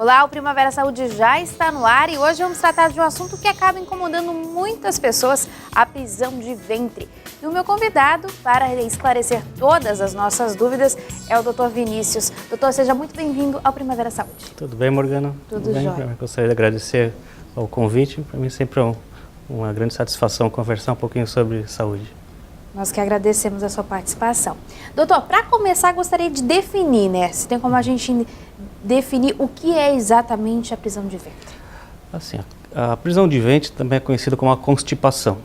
Olá, o Primavera Saúde já está no ar e hoje vamos tratar de um assunto que acaba incomodando muitas pessoas, a prisão de ventre. E o meu convidado para esclarecer todas as nossas dúvidas é o Dr. Vinícius. Doutor, seja muito bem-vindo ao Primavera Saúde. Tudo bem, Morgana? Tudo bem. Eu gostaria de agradecer o convite. Para mim sempre é uma grande satisfação conversar um pouquinho sobre saúde. Nós que agradecemos a sua participação. Doutor, para começar, gostaria de definir, se tem como a gente definir o que é exatamente a prisão de ventre. Assim, a prisão de ventre também é conhecida como a constipação.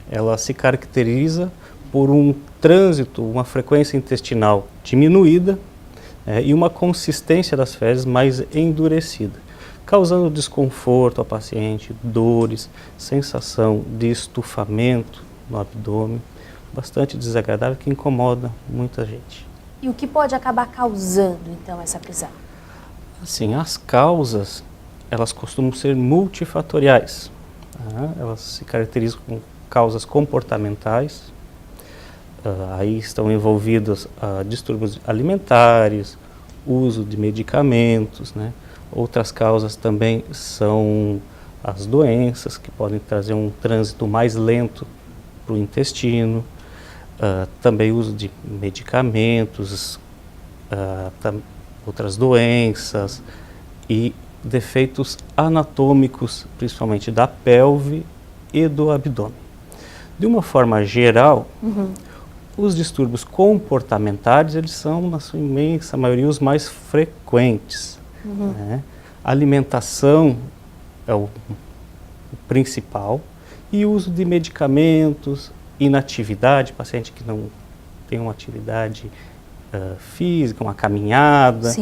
Ela se caracteriza por um trânsito, uma frequência intestinal diminuída e uma consistência das fezes mais endurecida, causando desconforto ao paciente, dores, sensação de estufamento no abdômen, bastante desagradável, que incomoda muita gente. E o que pode acabar causando, então, essa prisão? Assim, as causas, elas costumam ser multifatoriais. Elas se caracterizam com causas comportamentais, aí estão envolvidos distúrbios alimentares, uso de medicamentos, Outras causas também são as doenças, que podem trazer um trânsito mais lento para o intestino, também uso de medicamentos, outras doenças e defeitos anatômicos, principalmente da pelve e do abdômen. De uma forma geral, os distúrbios comportamentais, eles são, na sua imensa maioria, os mais frequentes. A alimentação é o principal e o uso de medicamentos, inatividade, paciente que não tem uma atividade física, uma caminhada,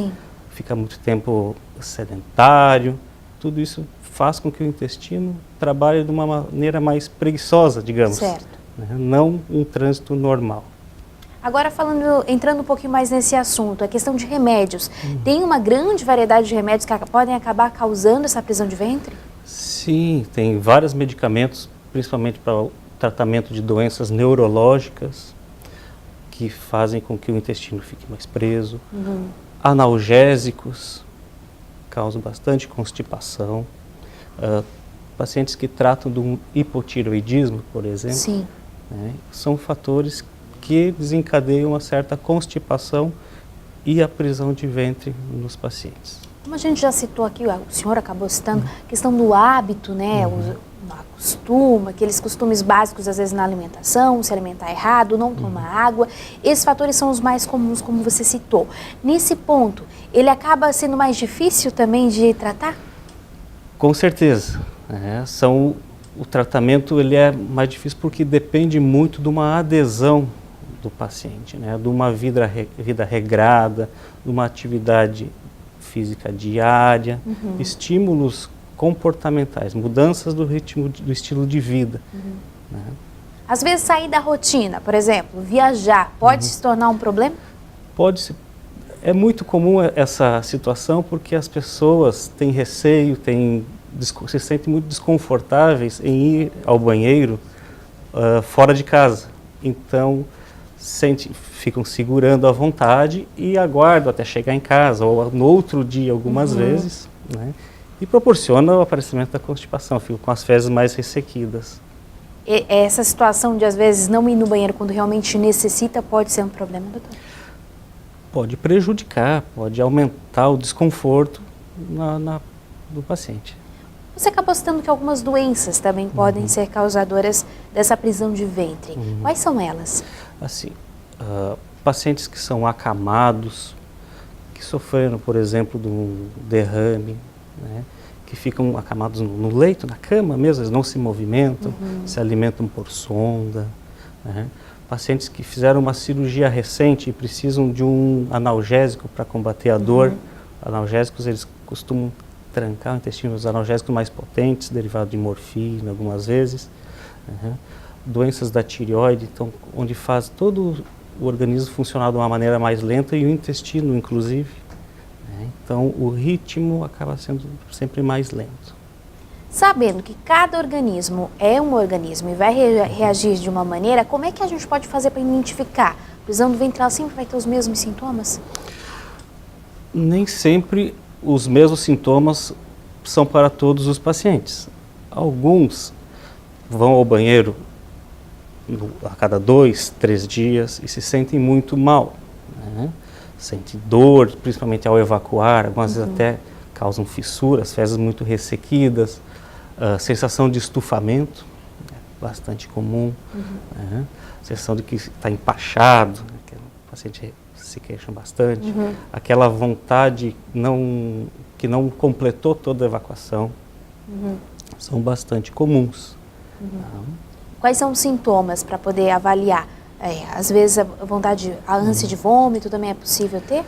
fica muito tempo sedentário, tudo isso faz com que o intestino trabalhe de uma maneira mais preguiçosa, digamos, não um trânsito normal. Agora entrando um pouquinho mais nesse assunto, a questão de remédios. Tem uma grande variedade de remédios que podem acabar causando essa prisão de ventre? Sim, tem vários medicamentos, principalmente para o tratamento de doenças neurológicas, que fazem com que o intestino fique mais preso. Analgésicos causam bastante constipação. Pacientes que tratam de um hipotireoidismo, por exemplo, são fatores que desencadeiam uma certa constipação e a prisão de ventre nos pacientes. Como a gente já citou aqui, o senhor acabou citando, a questão do hábito, aqueles costumes básicos, às vezes, na alimentação, se alimentar errado, não tomar água. Esses fatores são os mais comuns, como você citou. Nesse ponto, ele acaba sendo mais difícil também de tratar? Com certeza. O tratamento ele é mais difícil porque depende muito de uma adesão do paciente, de uma vida regrada, de uma atividade física diária, estímulos comportamentais, mudanças do ritmo, do estilo de vida. Às vezes sair da rotina, por exemplo, viajar, pode se tornar um problema? Pode. É muito comum essa situação porque as pessoas têm receio, se sentem muito desconfortáveis em ir ao banheiro fora de casa. Então, ficam segurando à vontade e aguardam até chegar em casa ou no outro dia algumas vezes, e proporciona o aparecimento da constipação, ficam com as fezes mais ressequidas. E essa situação de às vezes não ir no banheiro quando realmente necessita pode ser um problema, doutor? Pode prejudicar, pode aumentar o desconforto do paciente. Você acabou citando que algumas doenças também podem ser causadoras dessa prisão de ventre. Quais são elas? Assim, pacientes que são acamados, que sofreram, por exemplo, de um derrame, que ficam acamados no leito, na cama mesmo, eles não se movimentam, se alimentam por sonda. Pacientes que fizeram uma cirurgia recente e precisam de um analgésico para combater a dor. Analgésicos, eles costumam trancar o intestino, os analgésicos mais potentes, derivados de morfina, algumas vezes. Doenças da tireoide, então, onde faz todo o organismo funcionar de uma maneira mais lenta e o intestino, inclusive. Então, o ritmo acaba sendo sempre mais lento. Sabendo que cada organismo é um organismo e vai reagir de uma maneira, como é que a gente pode fazer para identificar? A prisão do ventre sempre vai ter os mesmos sintomas? Nem sempre os mesmos sintomas são para todos os pacientes. Alguns vão ao banheiro a cada 2, 3 dias e se sentem muito mal, né? Sentem dor, principalmente ao evacuar, algumas vezes até causam fissuras, fezes muito ressequidas, sensação de estufamento, bastante comum, né? Sensação de que está empachado, né? Que o paciente se queixa bastante, aquela vontade que não completou toda a evacuação, são bastante comuns. Quais são os sintomas para poder avaliar? Às vezes a ânsia de vômito também é possível ter?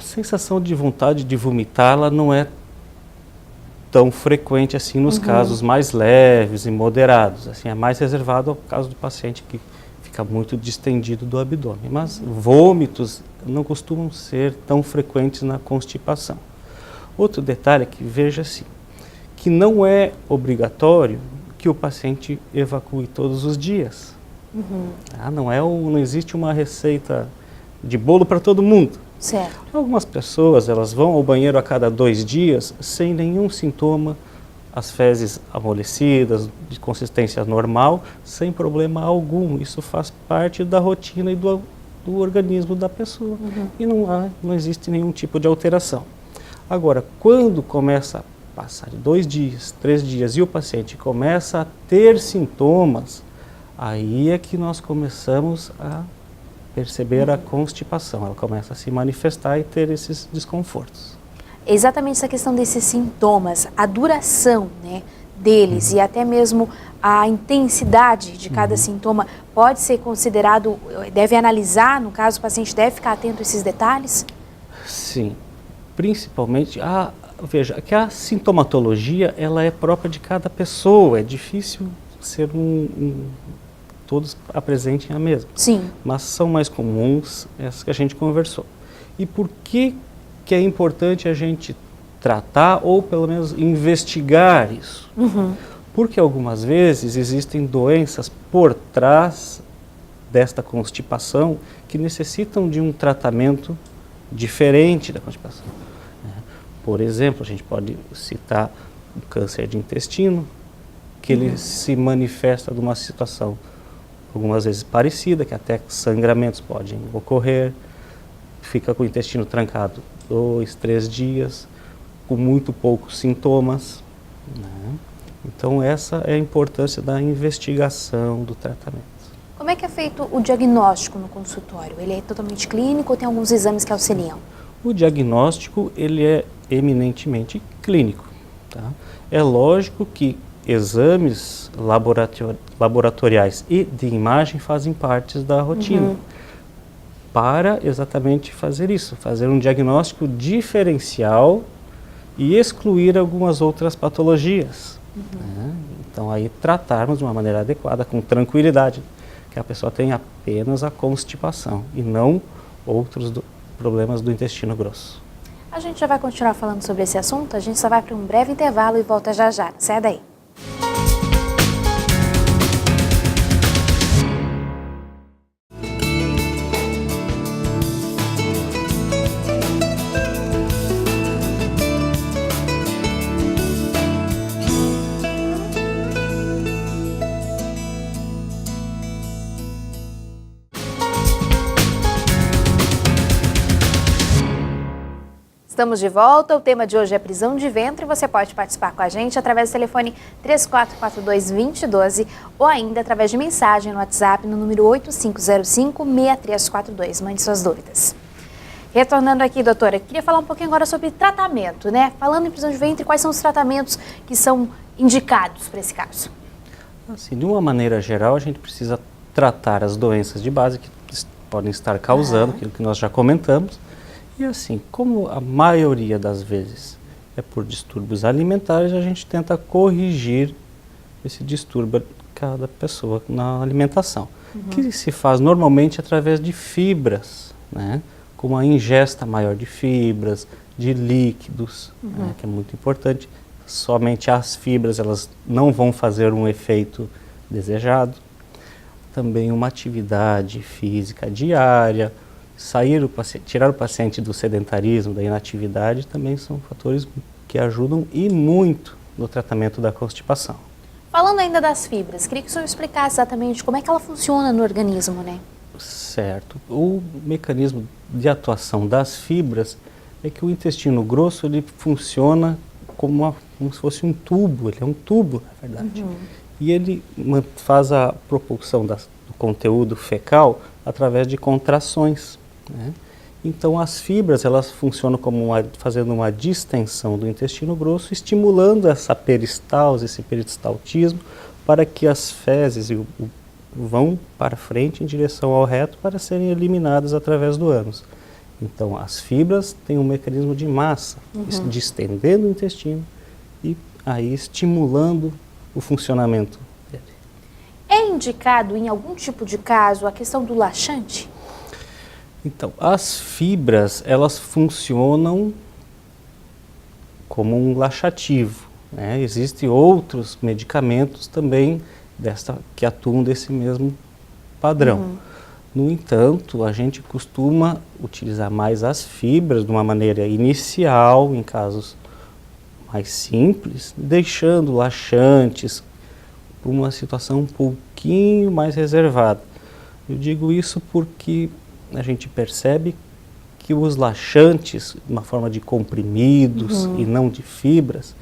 Sensação de vontade de vomitar, ela não é tão frequente assim nos casos mais leves e moderados. Assim, é mais reservado ao caso do paciente que fica muito distendido do abdômen. Mas vômitos não costumam ser tão frequentes na constipação. Outro detalhe é que, veja assim, que não é obrigatório que o paciente evacue todos os dias. Não existe uma receita de bolo para todo mundo. Certo. Algumas pessoas, elas vão ao banheiro a cada 2 dias sem nenhum sintoma, as fezes amolecidas, de consistência normal, sem problema algum. Isso faz parte da rotina e do organismo da pessoa. E não existe nenhum tipo de alteração. Agora, quando começa a passar de 2 dias, 3 dias e o paciente começa a ter sintomas, aí é que nós começamos a perceber a constipação. Ela começa a se manifestar e ter esses desconfortos. Exatamente essa questão desses sintomas, a duração, né, deles e até mesmo a intensidade de cada sintoma pode ser considerado, deve analisar, no caso o paciente deve ficar atento a esses detalhes? Sim, principalmente, veja, que a sintomatologia ela é própria de cada pessoa, é difícil ser todos apresentem a mesma. Sim. Mas são mais comuns essas que a gente conversou. E por que é importante a gente tratar ou pelo menos investigar isso? Porque algumas vezes existem doenças por trás desta constipação que necessitam de um tratamento diferente da constipação. Por exemplo, a gente pode citar o câncer de intestino, que ele se manifesta numa situação algumas vezes parecida, que até sangramentos podem ocorrer, fica com o intestino trancado 2, 3 dias, com muito poucos sintomas, né? Então essa é a importância da investigação do tratamento. Como é que é feito o diagnóstico no consultório? Ele é totalmente clínico ou tem alguns exames que auxiliam? O diagnóstico ele é eminentemente clínico, tá? É lógico que exames laboratoriais e de imagem fazem parte da rotina para exatamente fazer isso, fazer um diagnóstico diferencial e excluir algumas outras patologias. Né? Então aí tratarmos de uma maneira adequada, com tranquilidade, que a pessoa tenha apenas a constipação e não outros problemas do intestino grosso. A gente já vai continuar falando sobre esse assunto, a gente só vai para um breve intervalo e volta já já. Sai daí. Estamos de volta, o tema de hoje é prisão de ventre. Você pode participar com a gente através do telefone 3442-2012 ou ainda através de mensagem no WhatsApp no número 8505-6342. Mande suas dúvidas. Retornando aqui, doutora, queria falar um pouquinho agora sobre tratamento, né? Falando em prisão de ventre, quais são os tratamentos que são indicados para esse caso? Assim, de uma maneira geral, a gente precisa tratar as doenças de base que podem estar causando, aquilo que nós já comentamos. E assim, como a maioria das vezes é por distúrbios alimentares, a gente tenta corrigir esse distúrbio de cada pessoa na alimentação, que se faz normalmente através de fibras, né? Com uma ingesta maior de fibras, de líquidos, né? Que é muito importante. Somente as fibras, elas não vão fazer um efeito desejado. Também uma atividade física diária, tirar o paciente do sedentarismo, da inatividade, também são fatores que ajudam e muito no tratamento da constipação. Falando ainda das fibras, queria que o senhor explicasse exatamente como é que ela funciona no organismo, né? Certo. O mecanismo de atuação das fibras é que o intestino grosso ele funciona como se fosse um tubo, ele é um tubo, na verdade. E ele faz a propulsão do conteúdo fecal através de contrações, né? Então as fibras elas funcionam como fazendo uma distensão do intestino grosso, estimulando essa peristalse, esse peristaltismo, para que as fezes vão para frente em direção ao reto para serem eliminadas através do ânus. Então as fibras têm um mecanismo de massa, distendendo o intestino e aí estimulando o funcionamento dele. É indicado em algum tipo de caso a questão do laxante? Então, as fibras, elas funcionam como um laxativo, né? Existem outros medicamentos também que atuam desse mesmo padrão. No entanto, a gente costuma utilizar mais as fibras de uma maneira inicial, em casos mais simples, deixando laxantes para uma situação um pouquinho mais reservada. Eu digo isso porque a gente percebe que os laxantes, de uma forma de comprimidos e não de fibras,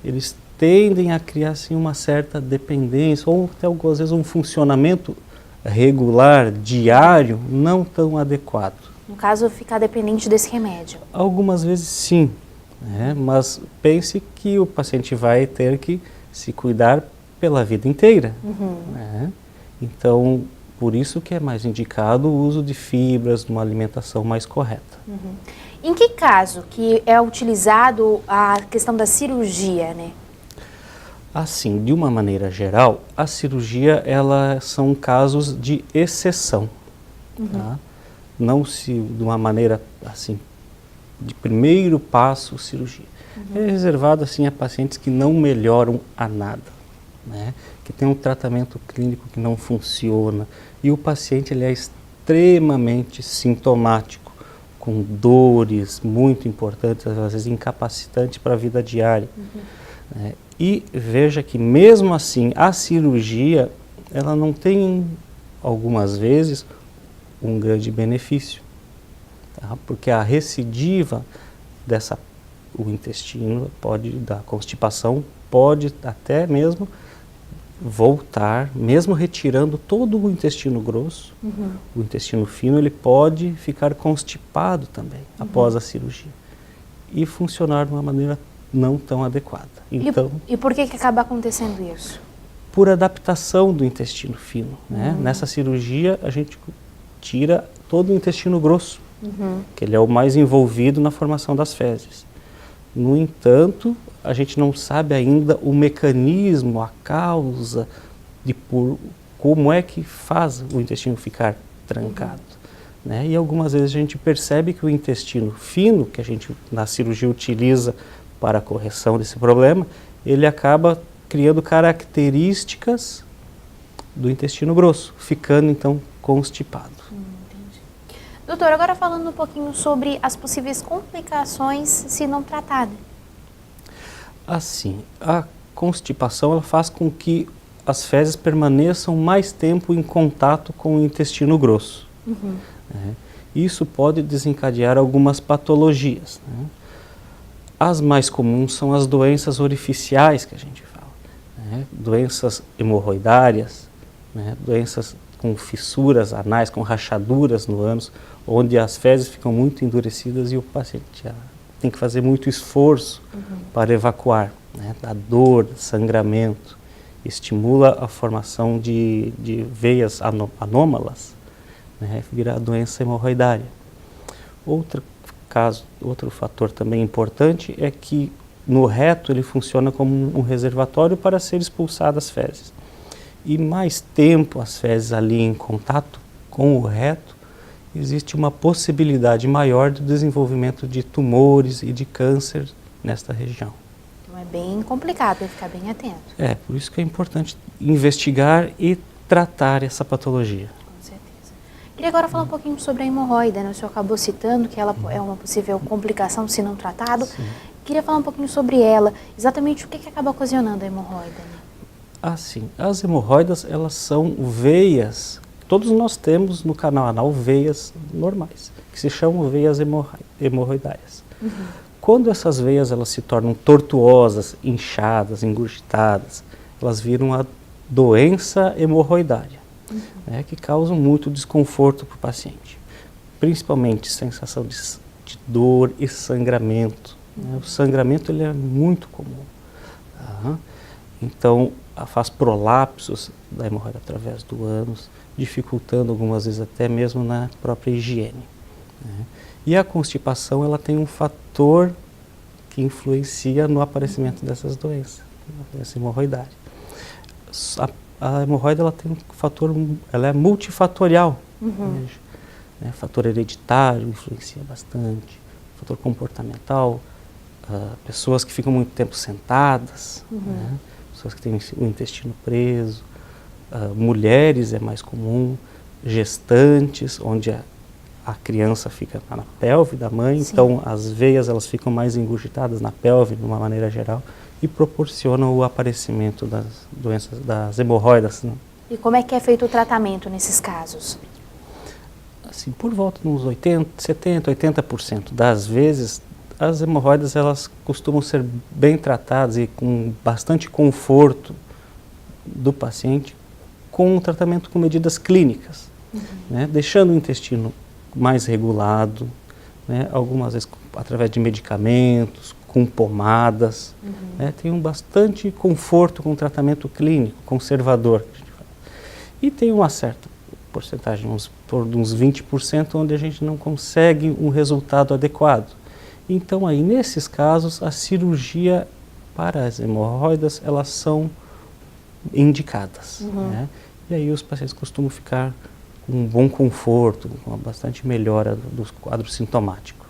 eles tendem a criar assim, uma certa dependência ou até às vezes um funcionamento regular, diário, não tão adequado. No caso, ficar dependente desse remédio? Algumas vezes sim, né? Mas pense que o paciente vai ter que se cuidar pela vida inteira, né? Então, por isso que é mais indicado o uso de fibras, numa alimentação mais correta. Em que caso que é utilizado a questão da cirurgia, né? Assim, de uma maneira geral, a cirurgia, são casos de exceção. Tá? Não de uma maneira, assim, de primeiro passo, cirurgia. É reservado, assim, a pacientes que não melhoram a nada, né? Que tem um tratamento clínico que não funciona e o paciente ele é extremamente sintomático, com dores muito importantes, às vezes incapacitantes para a vida diária. Né? E veja que mesmo assim a cirurgia ela não tem algumas vezes um grande benefício, tá? Porque a recidiva o intestino da constipação pode até mesmo voltar, mesmo retirando todo o intestino grosso, o intestino fino, ele pode ficar constipado também após a cirurgia e funcionar de uma maneira não tão adequada. Então, e por que acaba acontecendo isso? Por adaptação do intestino fino, né? Nessa cirurgia a gente tira todo o intestino grosso, que ele é o mais envolvido na formação das fezes. No entanto, a gente não sabe ainda o mecanismo, a causa de como é que faz o intestino ficar trancado. Né? E algumas vezes a gente percebe que o intestino fino, que a gente na cirurgia utiliza para a correção desse problema, ele acaba criando características do intestino grosso, ficando então constipado. Entendi. Doutor, agora falando um pouquinho sobre as possíveis complicações se não tratada. Assim, a constipação ela faz com que as fezes permaneçam mais tempo em contato com o intestino grosso. Né? Isso pode desencadear algumas patologias. Né? As mais comuns são as doenças orificiais que a gente fala, né? Doenças hemorroidárias, né? Doenças com fissuras anais, com rachaduras no ânus, onde as fezes ficam muito endurecidas e o paciente tem que fazer muito esforço para evacuar, né? Dá dor, sangramento, estimula a formação de veias anômalas, né? Vira a doença hemorroidária. Outro fator também importante é que no reto ele funciona como um reservatório para ser expulsadas as fezes. E mais tempo as fezes ali em contato com o reto, existe uma possibilidade maior do desenvolvimento de tumores e de câncer nesta região. Então é bem complicado, tem que ficar bem atento. Por isso que é importante investigar e tratar essa patologia. Com certeza. Queria agora falar um pouquinho sobre a hemorroida, né? O senhor acabou citando que ela é uma possível complicação se não tratado. Sim. Queria falar um pouquinho sobre ela, exatamente o que acaba ocasionando a hemorroida, né? Sim. As hemorroidas, elas são veias, todos nós temos no canal anal veias normais, que se chamam veias hemorroidárias. Quando essas veias elas se tornam tortuosas, inchadas, engurgitadas, elas viram a doença hemorroidária, né, que causa muito desconforto para o paciente, principalmente sensação de dor e sangramento. Né? O sangramento ele é muito comum. Tá? Então, faz prolapsos da hemorroida através do ânus, dificultando algumas vezes até mesmo na própria higiene. Né? E a constipação ela tem um fator que influencia no aparecimento dessas doenças, doença hemorroidária. A hemorroida ela tem um fator, ela é multifatorial. Né? Fator hereditário influencia bastante, fator comportamental, pessoas que ficam muito tempo sentadas, né? Pessoas que têm o intestino preso, mulheres é mais comum, gestantes, onde a criança fica na pelve da mãe, sim. Então as veias elas ficam mais engurgitadas na pelve de uma maneira geral e proporcionam o aparecimento das doenças, das hemorroidas. Né? E como é que é feito o tratamento nesses casos? Assim, por volta de uns 70, 80% das vezes as hemorroidas elas costumam ser bem tratadas e com bastante conforto do paciente com um tratamento com medidas clínicas, né? Deixando o intestino mais regulado, né? Algumas vezes através de medicamentos, com pomadas, né? Tem bastante conforto com o tratamento clínico, conservador. Que a gente fala. E tem uma certa porcentagem, uns 20%, onde a gente não consegue um resultado adequado. Então, aí, nesses casos, a cirurgia para as hemorroidas, elas são indicadas. Né? E aí os pacientes costumam ficar com um bom conforto, com uma bastante melhora do quadro sintomático.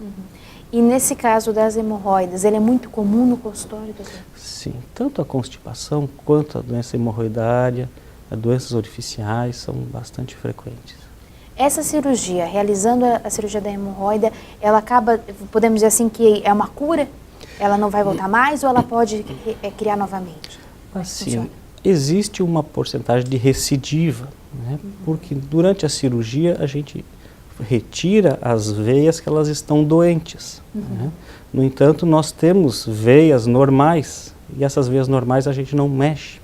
E nesse caso das hemorroidas, ele é muito comum no consultório, doutor? Sim, tanto a constipação quanto a doença hemorroidária, as doenças orificiais são bastante frequentes. Essa cirurgia, realizando a cirurgia da hemorroida, ela acaba, podemos dizer assim, que é uma cura? Ela não vai voltar mais ou ela pode criar novamente? Assim, existe uma porcentagem de recidiva, né? Porque durante a cirurgia a gente retira as veias que elas estão doentes. Né? No entanto, nós temos veias normais e essas veias normais a gente não mexe.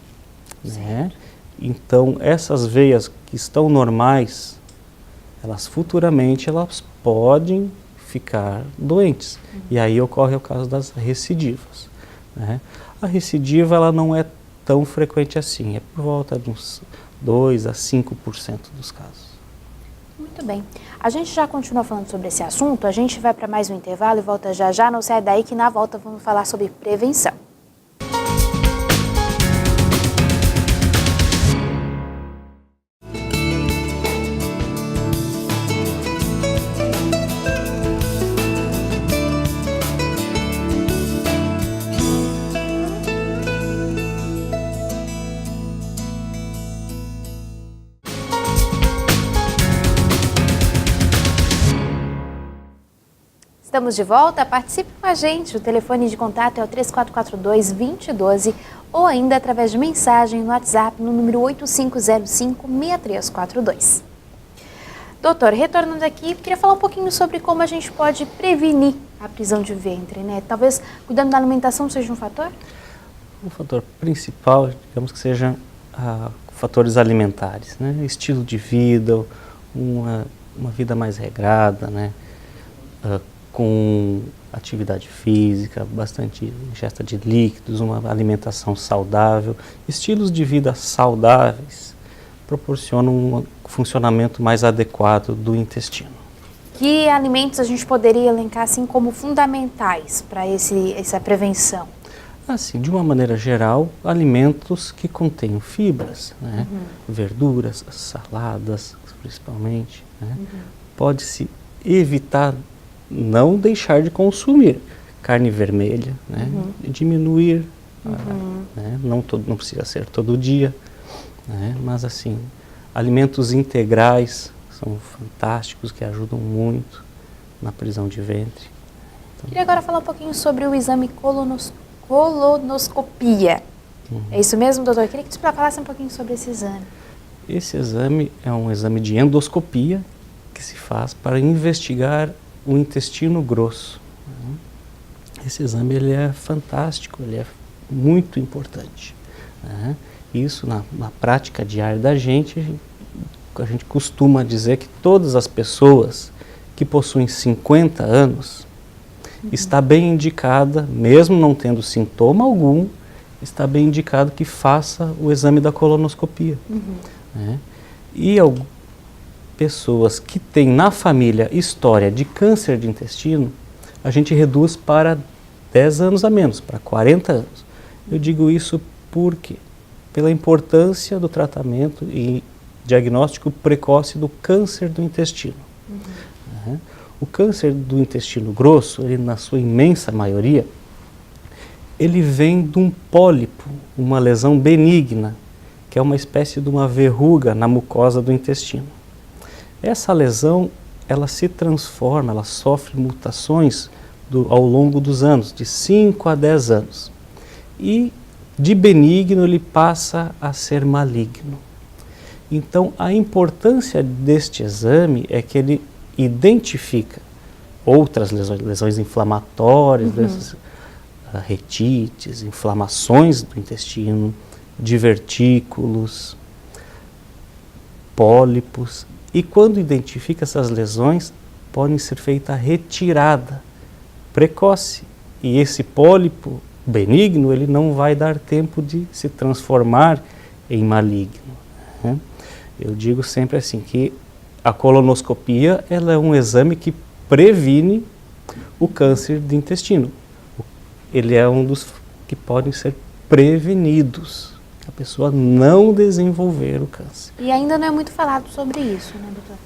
Né? Então, essas veias que estão normais, elas futuramente elas podem ficar doentes. E aí ocorre o caso das recidivas. Né? A recidiva ela não é tão frequente assim, é por volta de uns 2 a 5% dos casos. Muito bem. A gente já continua falando sobre esse assunto, a gente vai para mais um intervalo e volta já já. Não sai daí que na volta vamos falar sobre prevenção. Estamos de volta, participe com a gente, o telefone de contato é o 3442-2012 ou ainda através de mensagem no WhatsApp no número 8505-6342. Doutor, retornando aqui, queria falar um pouquinho sobre como a gente pode prevenir a prisão de ventre, né? Talvez cuidando da alimentação seja um fator? O fator principal, digamos que seja fatores alimentares, né? Estilo de vida, uma vida mais regrada, né? Com atividade física, bastante ingesta de líquidos, uma alimentação saudável, estilos de vida saudáveis proporcionam um funcionamento mais adequado do intestino. Que alimentos a gente poderia elencar assim como fundamentais para essa prevenção? Assim, de uma maneira geral, alimentos que contenham fibras, né? Verduras, saladas, principalmente, né? Pode-se evitar não deixar de consumir carne vermelha, né? Diminuir, né? Não precisa ser todo dia, né? Mas assim, alimentos integrais são fantásticos, que ajudam muito na prisão de ventre. Queria agora falar um pouquinho sobre o exame colonoscopia. É isso mesmo, doutor? Queria que você falasse um pouquinho sobre esse exame. Esse exame é um exame de endoscopia que se faz para investigar o intestino grosso. Esse exame ele é fantástico, ele é muito importante. Isso na prática diária da gente, a gente costuma dizer que todas as pessoas que possuem 50 anos está bem indicada, mesmo não tendo sintoma algum, está bem indicado que faça o exame da colonoscopia. E pessoas que têm na família história de câncer de intestino, a gente reduz para 10 anos a menos, para 40 anos. Eu digo isso porque pela importância do tratamento e diagnóstico precoce do câncer do intestino. O câncer do intestino grosso, ele, na sua imensa maioria, ele vem de um pólipo, uma lesão benigna, que é uma espécie de uma verruga na mucosa do intestino. Essa lesão, ela se transforma, ela sofre mutações ao longo dos anos, de 5 a 10 anos. E de benigno ele passa a ser maligno. Então, a importância deste exame é que ele identifica outras lesões inflamatórias, retites, inflamações do intestino, divertículos, pólipos. E quando identifica essas lesões, pode ser feita a retirada precoce. E esse pólipo benigno, ele não vai dar tempo de se transformar em maligno. Eu digo sempre assim, que a colonoscopia ela é um exame que previne o câncer de intestino. Ele é um dos que podem ser prevenidos, a pessoa não desenvolver o câncer. E ainda não é muito falado sobre isso, né, doutor?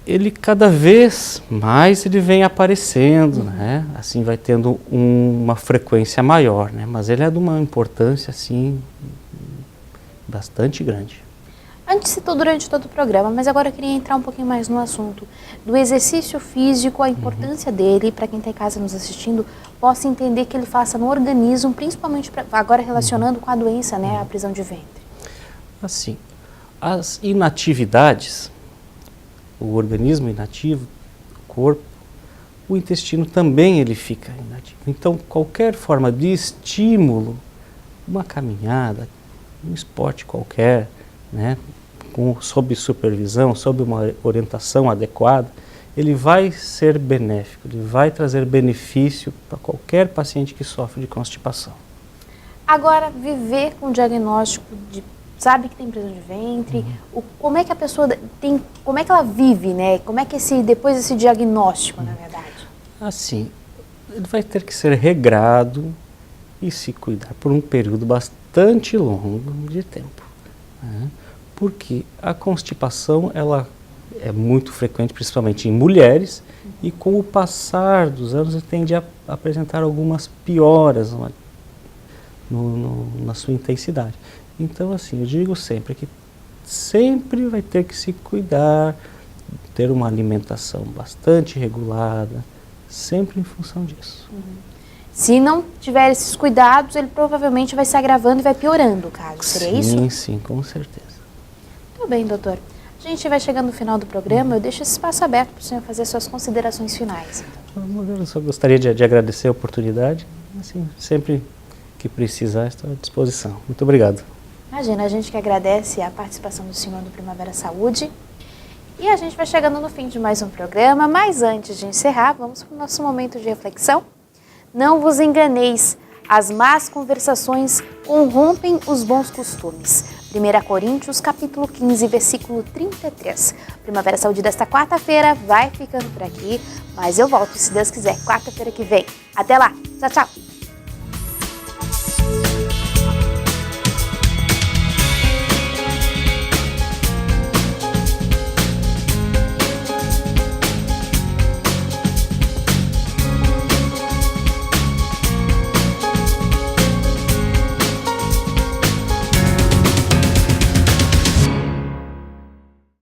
Ele cada vez mais ele vem aparecendo, né? Assim vai tendo uma frequência maior, né? Mas ele é de uma importância assim bastante grande. A gente citou durante todo o programa, mas agora eu queria entrar um pouquinho mais no assunto do exercício físico, a importância dele, para quem está em casa nos assistindo, possa entender que ele faça no organismo, principalmente agora relacionando com a doença, né, a prisão de ventre. Assim, as inatividades, o organismo inativo, o corpo, o intestino também ele fica inativo. Então, qualquer forma de estímulo, uma caminhada, um esporte qualquer, né, sob supervisão, sob uma orientação adequada, ele vai ser benéfico, ele vai trazer benefício para qualquer paciente que sofre de constipação. Agora, viver com o diagnóstico de sabe que tem prisão de ventre, como é que a pessoa tem, como é que ela vive, né? Como é que depois desse diagnóstico, na verdade? Assim, ele vai ter que ser regrado e se cuidar por um período bastante longo de tempo, né? Porque a constipação ela é muito frequente, principalmente em mulheres, e com o passar dos anos ele tende a apresentar algumas pioras na sua intensidade. Então, assim, eu digo sempre que sempre vai ter que se cuidar, ter uma alimentação bastante regulada, sempre em função disso. Se não tiver esses cuidados, ele provavelmente vai se agravando e vai piorando o caso, seria isso? Sim, sim, com certeza. Tudo bem, doutor. A gente vai chegando no final do programa, eu deixo esse espaço aberto para o senhor fazer suas considerações finais. Eu só gostaria de agradecer a oportunidade, assim, sempre que precisar estou à disposição. Muito obrigado. Imagina, a gente que agradece a participação do senhor no Primavera Saúde. E a gente vai chegando no fim de mais um programa, mas antes de encerrar, vamos para o nosso momento de reflexão. Não vos enganeis, as más conversações corrompem os bons costumes. 1 Coríntios, capítulo 15, versículo 33. Primavera Saúde desta quarta-feira vai ficando por aqui, mas eu volto, se Deus quiser, quarta-feira que vem. Até lá, tchau, tchau!